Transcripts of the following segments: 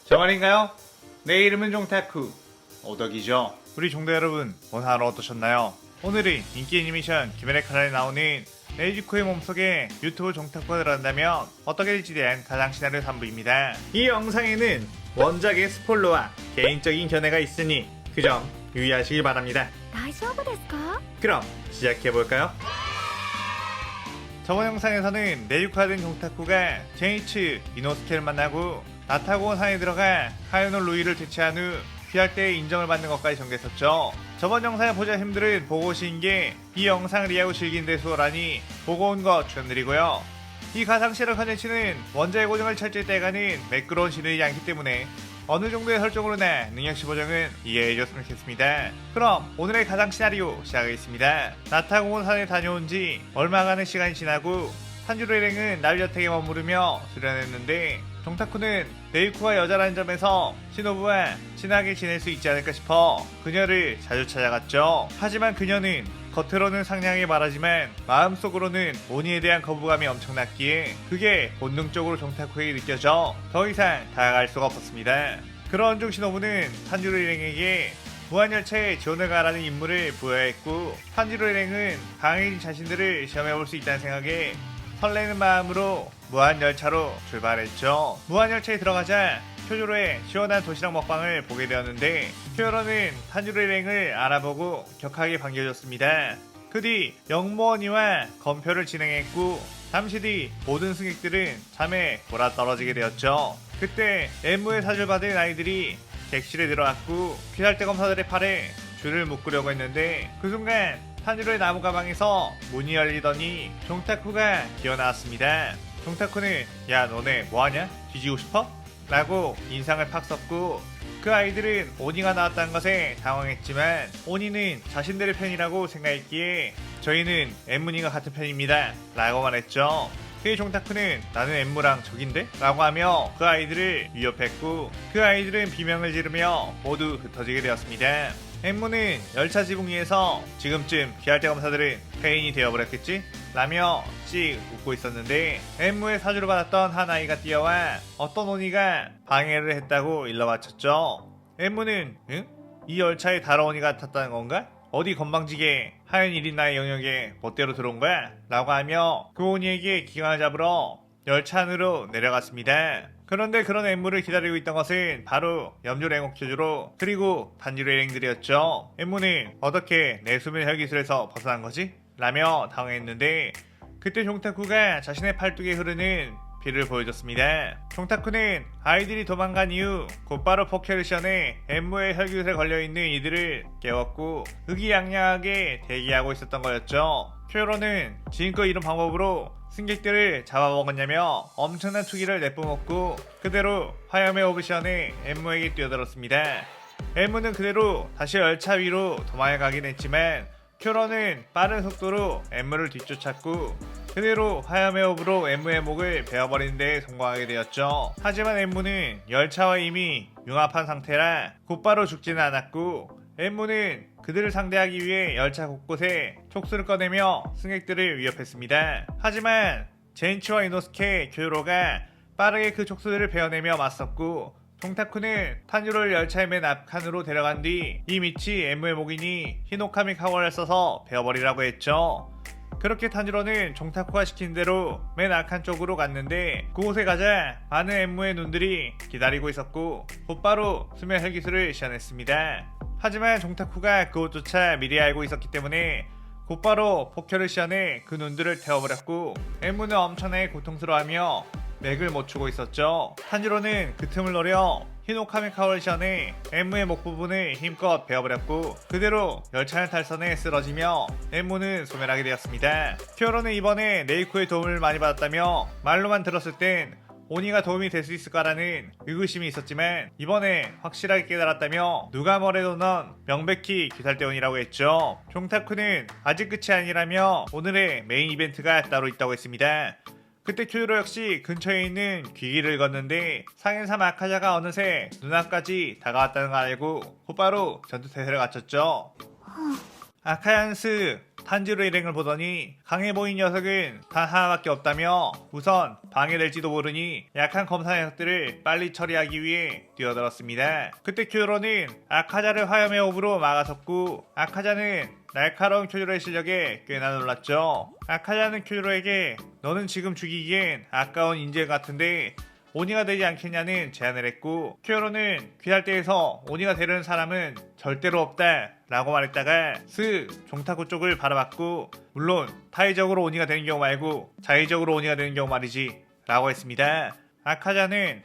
저 말인가요? 내 이름은 종타쿠 오덕이죠. 우리 종대 여러분, 오늘 하루 어떠셨나요? 오늘은 인기 애니메이션 귀멸의 칼날에 나오는 네이지코의 몸속에 유튜브 종타쿠가 들어간다면 어떻게 될지 대한 가상 시나리오 3부입니다. 이 영상에는 원작의 스포일러와 개인적인 견해가 있으니 그 점 유의하시길 바랍니다. 大丈夫ですか? 그럼 시작해볼까요? 저번 영상에서는 내육화된 종타쿠가 제니츠 이노스케를 만나고 나타고 산에 들어가 하요노 루이를 대체한 후 귀할 때 인정을 받는 것까지 전개했었죠. 저번 영상을 보자 힘들은 보고 오신 게 이 영상을 이해하고 즐긴 대수라니 보고 온 거 추천드리고요. 이 가상실험 컨텐츠는 원작의 고정을 철저히 떼가는 매끄러운 시누이지 않기 때문에 어느 정도의 설정으로나 능력치 보정은 이해해줬으면 좋겠습니다. 그럼 오늘의 가상 시나리오 시작하겠습니다. 나타공원 산에 다녀온 지 얼마간의 시간이 지나고 탄주로 일행은 날여택에 머무르며 수련했는데 종타쿠는 네이쿠가 여자라는 점에서 시노부와 친하게 지낼 수 있지 않을까 싶어 그녀를 자주 찾아갔죠. 하지만 그녀는 겉으로는 상냥하게 말하지만 마음속으로는 오니에 대한 거부감이 엄청났기에 그게 본능적으로 종타쿠에게 느껴져 더 이상 다가갈 수가 없었습니다. 그런 중 시노부는 탄지로 일행에게 무한열차에 지원을 가라는 임무를 부여했고 탄지로 일행은 강해진 자신들을 시험해볼 수 있다는 생각에 설레는 마음으로 무한열차로 출발했죠. 무한열차에 들어가자 쿄조로의 시원한 도시락 먹방을 보게 되었는데 쿄조로는 탄지로 일행을 알아보고 격하게 반겨줬습니다. 그 뒤 영무원이와 검표를 진행했고 잠시 뒤 모든 승객들은 잠에 몰아떨어지게 되었죠. 그때 엠무의 사주를 받은 아이들이 객실에 들어왔고 귀살대 검사들의 팔에 줄을 묶으려고 했는데 그 순간 탄지로의 나무 가방에서 문이 열리더니 종타쿠가 기어나왔습니다. 종타쿠는 야 너네 뭐하냐? 뒤지고 싶어? 라고 인상을 팍 썼고 그 아이들은 오니가 나왔다는 것에 당황했지만 오니는 자신들의 편이라고 생각했기에 저희는 엠무니가 같은 편입니다 라고 말했죠. 그의 종타쿠는 나는 엠무랑 적인데? 라고 하며 그 아이들을 위협했고 그 아이들은 비명을 지르며 모두 흩어지게 되었습니다. 엠무는 열차 지붕 위에서 지금쯤 귀할대 검사들은 폐인이 되어버렸겠지? 라며 씩 웃고 있었는데 엠무의 사주를 받았던 한 아이가 뛰어와 어떤 오니가 방해를 했다고 일러바쳤죠. 엠무는 응? 이 열차에 다른 오니가 탔다는 건가? 어디 건방지게 하얀 1인 나의 영역에 멋대로 들어온 거야? 라고 하며 그 오니에게 기강을 잡으러 열차 안으로 내려갔습니다. 그런데 그런 엠무를 기다리고 있던 것은 바로 염조랭옥 쿄조로 그리고 단지로 일행들이었죠. 엠무는 어떻게 내 수면 혈기술에서 벗어난 거지? 라며 당황했는데 그때 종타쿠가 자신의 팔뚝에 흐르는 피를 보여줬습니다. 종타쿠는 아이들이 도망간 이후 곧바로 포켓을 시연해 엠무의 혈기술에 걸려있는 이들을 깨웠고 의기양양하게 대기하고 있었던 거였죠. 쿄조로는 지금껏 이런 방법으로 승객들을 잡아먹었냐며 엄청난 투기를 내뿜었고 그대로 화염의 오브션에 엠무에게 뛰어들었습니다. 엠무는 그대로 다시 열차 위로 도망을 가긴 했지만 쿄로는 빠른 속도로 엠무를 뒤쫓았고 그대로 화염의 오브로 엠무의 목을 베어버리는 데 성공하게 되었죠. 하지만 엠무는 열차와 이미 융합한 상태라 곧바로 죽지는 않았고 엠무는 그들을 상대하기 위해 열차 곳곳에 촉수를 꺼내며 승객들을 위협했습니다. 하지만 젠치와 이노스케, 쿄조로가 빠르게 그 촉수들을 베어내며 맞섰고 종타쿠는 탄주로를 열차의 맨 앞칸으로 데려간 뒤 이 밑이 엠무의 목이니 히노카미 카고를 써서 베어버리라고 했죠. 그렇게 탄주로는 종타쿠가 시킨 대로 맨 앞칸 쪽으로 갔는데 그곳에 가자 많은 엠무의 눈들이 기다리고 있었고 곧바로 수면 혈기술을 시연했습니다. 하지만 종타쿠가 그것조차 미리 알고 있었기 때문에 곧바로 포켓을 시연해 그 눈들을 태워버렸고 엠무는 엄청나게 고통스러워하며 맥을 못 추고 있었죠. 탄지로는 그 틈을 노려 히노카미 카오를 시연해 엠무의 목 부분을 힘껏 베어버렸고 그대로 열차는 탈선해 쓰러지며 엠무는 소멸하게 되었습니다. 쿄로는 이번에 네이코의 도움을 많이 받았다며 말로만 들었을 땐 오니가 도움이 될 수 있을까라는 의구심이 있었지만 이번에 확실하게 깨달았다며 누가 뭐래도 넌 명백히 귀살대원이라고 했죠. 종타쿠는 아직 끝이 아니라며 오늘의 메인 이벤트가 따로 있다고 했습니다. 그때 쿄조로 역시 근처에 있는 귀기를 걷는데 상인사 마카자가 어느새 눈앞까지 다가왔다는 걸 알고 곧바로 전투태세를 갖췄죠. 아카얀스 탄지로 일행을 보더니 강해 보인 녀석은 단 하나밖에 없다며 우선 방해될지도 모르니 약한 검사 녀석들을 빨리 처리하기 위해 뛰어들었습니다. 그때 큐로는 아카자를 화염의 호흡으로 막아섰고 아카자는 날카로운 큐로의 실력에 꽤나 놀랐죠. 아카자는 큐로에게 너는 지금 죽이기엔 아까운 인재 같은데 오니가 되지 않겠냐는 제안을 했고 큐로는 귀할 때에서 오니가 되려는 사람은 절대로 없다 라고 말했다가 종타쿠 쪽을 바라봤고 물론 타의적으로 오니가 되는 경우 말고 자의적으로 오니가 되는 경우 말이지 라고 했습니다. 아카자는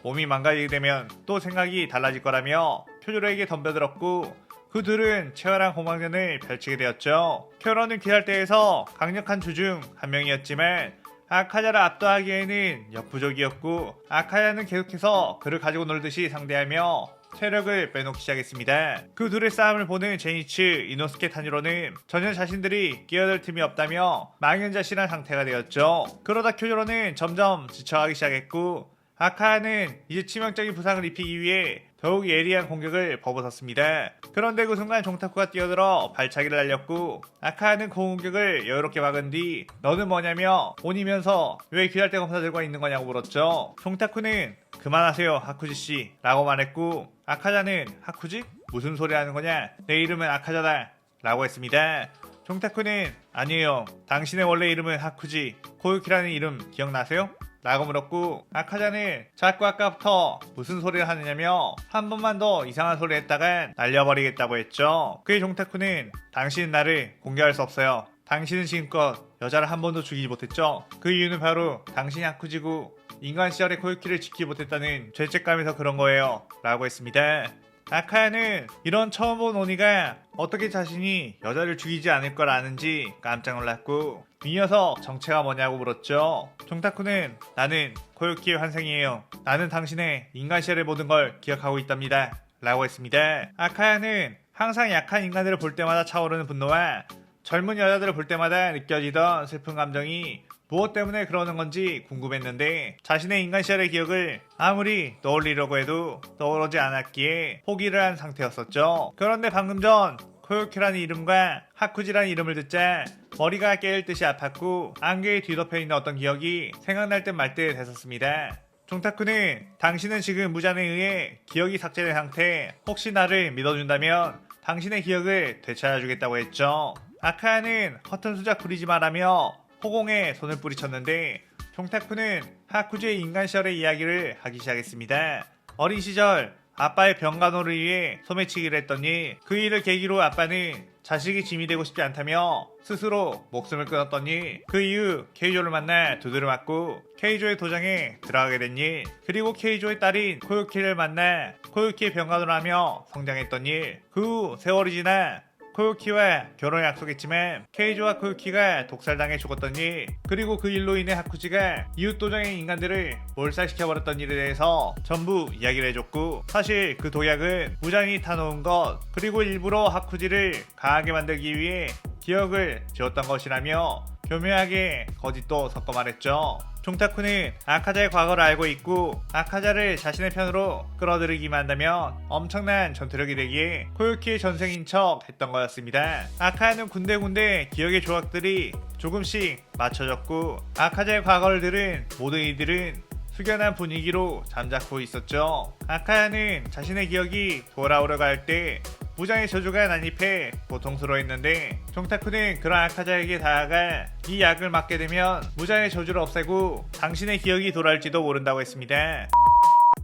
몸이 망가지게 되면 또 생각이 달라질 거라며 큐로에게 덤벼들었고 그 둘은 치열한 공방전을 펼치게 되었죠. 큐로는 귀할 때에서 강력한 주 중 한 명이었지만 아카자를 압도하기에는 역부족이었고 아카자는 계속해서 그를 가지고 놀듯이 상대하며 체력을 빼놓기 시작했습니다. 그 둘의 싸움을 보는 제니츠, 이노스케 탄지로는 전혀 자신들이 끼어들 틈이 없다며 망연자실한 상태가 되었죠. 그러다 큐조로는 점점 지쳐가기 시작했고 아카야는 이제 치명적인 부상을 입히기 위해 더욱 예리한 공격을 퍼붓었습니다. 그런데 그 순간 종타쿠가 뛰어들어 발차기를 날렸고 아카야는 그 공격을 여유롭게 막은 뒤 너는 뭐냐며 온이면서 왜 귀할 때 검사 들고 있는 거냐고 물었죠. 종타쿠는 그만하세요 하쿠지씨 라고 말했고 아카자는 하쿠지? 무슨 소리 하는 거냐? 내 이름은 아카자다 라고 했습니다. 종타쿠는 아니에요. 당신의 원래 이름은 하쿠지 코유키라는 이름 기억나세요? 라고 물었고 아카자는 자꾸 아까부터 무슨 소리를 하느냐며 한 번만 더 이상한 소리 했다간 날려버리겠다고 했죠. 그의 종타쿠는 당신은 나를 공개할 수 없어요. 당신은 지금껏 여자를 한 번도 죽이지 못했죠. 그 이유는 바로 당신이 하쿠지고 인간 시절의 코유키를 지키지 못했다는 죄책감에서 그런 거예요 라고 했습니다. 아카야는 이런 처음 본 오니가 어떻게 자신이 여자를 죽이지 않을 걸 아는지 깜짝 놀랐고 이 녀석 정체가 뭐냐고 물었죠. 종타쿠는 나는 코유키의 환생이에요. 나는 당신의 인간 시절의 모든 걸 기억하고 있답니다 라고 했습니다. 아카야는 항상 약한 인간들을 볼 때마다 차오르는 분노와 젊은 여자들을 볼 때마다 느껴지던 슬픈 감정이 무엇 때문에 그러는 건지 궁금했는데 자신의 인간 시절의 기억을 아무리 떠올리려고 해도 떠오르지 않았기에 포기를 한 상태였었죠. 그런데 방금 전 코요키라는 이름과 하쿠지라는 이름을 듣자 머리가 깨일 듯이 아팠고 안개에 뒤덮여 있는 어떤 기억이 생각날 듯 말 듯 했었습니다. 종타쿠는 당신은 지금 무잔에 의해 기억이 삭제된 상태 혹시 나를 믿어준다면 당신의 기억을 되찾아주겠다고 했죠. 아카야는 허튼 수작 부리지 마라며 호공에 손을 뿌리쳤는데 종타쿠는 하쿠지의 인간 시절의 이야기를 하기 시작했습니다. 어린 시절 아빠의 병간호를 위해 소매치기를 했더니 그 일을 계기로 아빠는 자식이 짐이 되고 싶지 않다며 스스로 목숨을 끊었더니 그 이후 케이조를 만나 두드려 맞고 케이조의 도장에 들어가게 된 일, 그리고 케이조의 딸인 코유키를 만나 코유키의 병간호를 하며 성장했던 일, 그 후 세월이 지나 코유키와 결혼을 약속했지만 케이조와 코유키가 독살당해 죽었던 일, 그리고 그 일로 인해 하쿠지가 이웃 도정의 인간들을 몰살시켜버렸던 일에 대해서 전부 이야기를 해줬고 사실 그 독약은 무장이 타놓은 것 그리고 일부러 하쿠지를 강하게 만들기 위해 기억을 지웠던 것이라며 교묘하게 거짓도 섞어 말했죠. 종타쿠는 아카자의 과거를 알고 있고 아카자를 자신의 편으로 끌어들이기만 한다면 엄청난 전투력이 되기에 코유키의 전생인 척 했던 거였습니다. 아카야는 군데군데 기억의 조각들이 조금씩 맞춰졌고 아카자의 과거를 들은 모든 이들은 숙연한 분위기로 잠자코 있었죠. 아카야는 자신의 기억이 돌아오려고 할 때 무장의 저주가 난입해 고통스러워했는데 종타쿠는 그런 아카자에게 다가가 이 약을 맞게 되면 무장의 저주를 없애고 당신의 기억이 돌아올지도 모른다고 했습니다.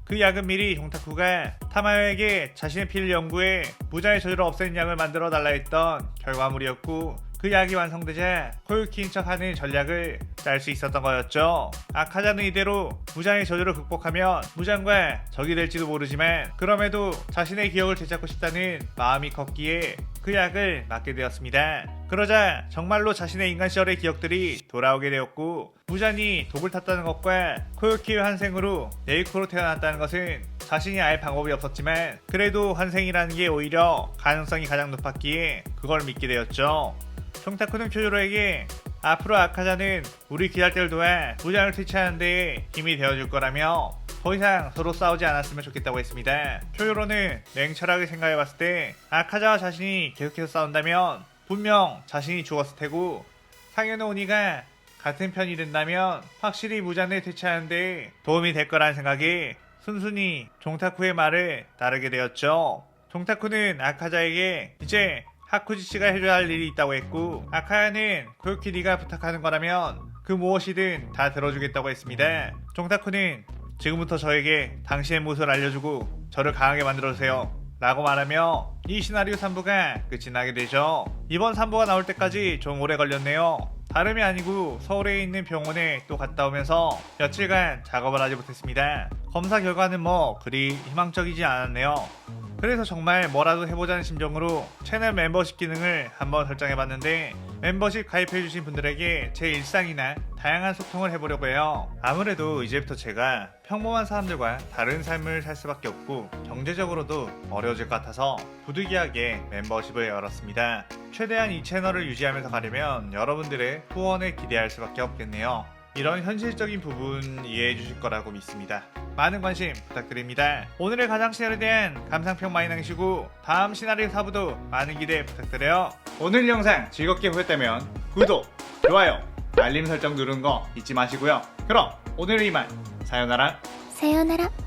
그 약은 미리 종타쿠가 타마요에게 자신의 피를 연구해 무장의 저주를 없애는 약을 만들어 달라 했던 결과물이었고 그 약이 완성되자 코유키인 척하는 전략을 짤 수 있었던 거였죠. 아카자는 이대로 무장의 저주를 극복하면 무장과 적이 될지도 모르지만 그럼에도 자신의 기억을 되찾고 싶다는 마음이 컸기에 그 약을 맞게 되었습니다. 그러자 정말로 자신의 인간 시절의 기억들이 돌아오게 되었고 무장이 독을 탔다는 것과 코유키의 환생으로 네이코로 태어났다는 것은 자신이 알 방법이 없었지만 그래도 환생이라는 게 오히려 가능성이 가장 높았기에 그걸 믿게 되었죠. 종타쿠는 쿄조로에게 앞으로 아카자는 우리 귀할 때를 도와 무장을 퇴치하는 데에 힘이 되어줄 거라며 더 이상 서로 싸우지 않았으면 좋겠다고 했습니다. 쿄조로는 냉철하게 생각해봤을 때 아카자와 자신이 계속해서 싸운다면 분명 자신이 죽었을 테고 상현우 오니가 같은 편이 된다면 확실히 무잔을 대체하는 데 도움이 될 거란 생각에 순순히 종타쿠의 말을 따르게 되었죠. 종타쿠는 아카자에게 이제 하쿠지씨가 해줘야 할 일이 있다고 했고 아카야는 고요키리가 부탁하는 거라면 그 무엇이든 다 들어주겠다고 했습니다. 종타쿠는 지금부터 저에게 당신의 모습을 알려주고 저를 강하게 만들어주세요 라고 말하며 이 시나리오 3부가 끝이 나게 되죠. 이번 3부가 나올 때까지 좀 오래 걸렸네요. 다름이 아니고 서울에 있는 병원에 또 갔다 오면서 며칠간 작업을 하지 못했습니다. 검사 결과는 뭐 그리 희망적이지 않았네요. 그래서 정말 뭐라도 해보자는 심정으로 채널 멤버십 기능을 한번 설정해봤는데 멤버십 가입해주신 분들에게 제 일상이나 다양한 소통을 해보려고 해요. 아무래도 이제부터 제가 평범한 사람들과 다른 삶을 살 수밖에 없고 경제적으로도 어려워질 것 같아서 부득이하게 멤버십을 열었습니다. 최대한 이 채널을 유지하면서 가려면 여러분들의 후원을 기대할 수밖에 없겠네요. 이런 현실적인 부분 이해해 주실 거라고 믿습니다. 많은 관심 부탁드립니다. 오늘의 가상 시나리오에 대한 감상평 많이 남기시고 다음 시나리오 4부도 많은 기대 부탁드려요. 오늘 영상 즐겁게 보셨다면 구독, 좋아요, 알림 설정 누르는 거 잊지 마시고요. 그럼 오늘은 이만 사요나라.さようなら。